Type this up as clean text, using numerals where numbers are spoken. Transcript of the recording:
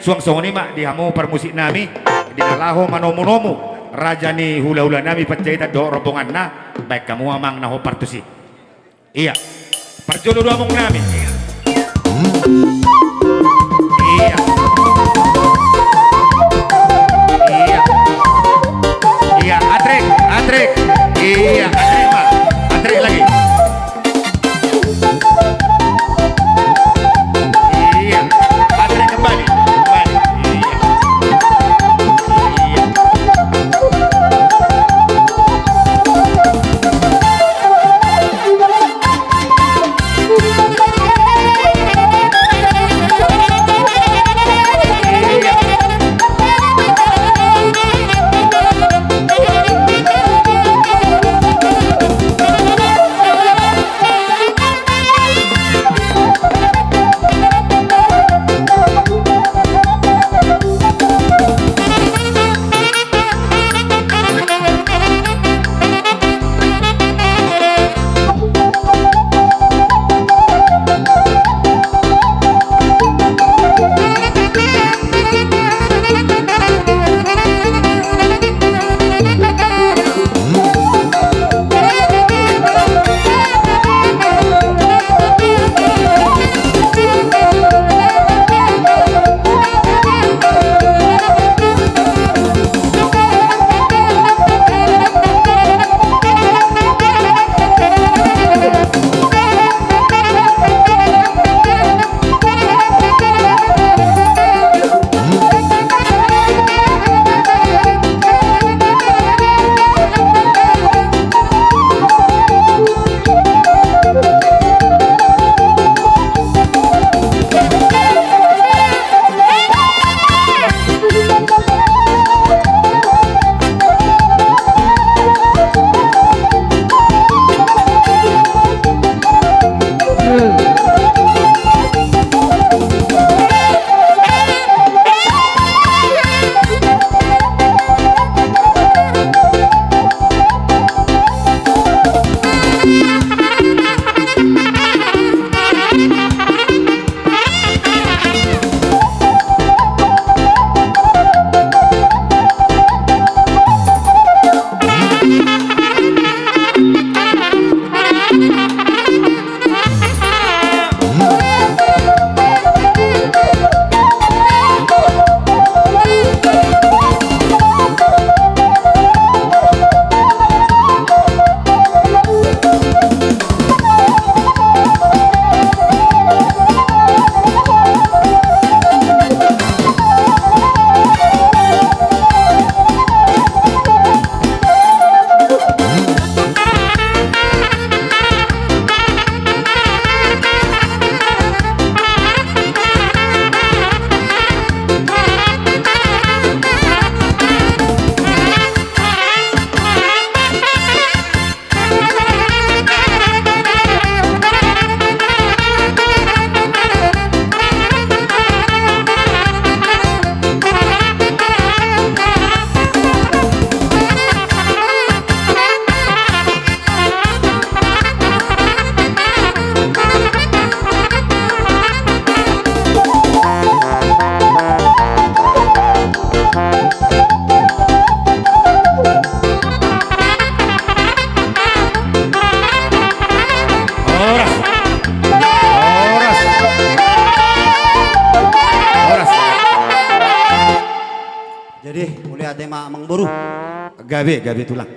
suang soni mak dihamu permusik nami dinalaho manomu-nomu raja ni hula-hula nami penjahita do rombongan na baik kamu amang naho partusi iya perjodoh dua mong nami iya iya iya Atrik iya Atrik mak Atrik lagi iya Atrik kembali iya iya Jadi mulai ada mak mengburu. gabe tulang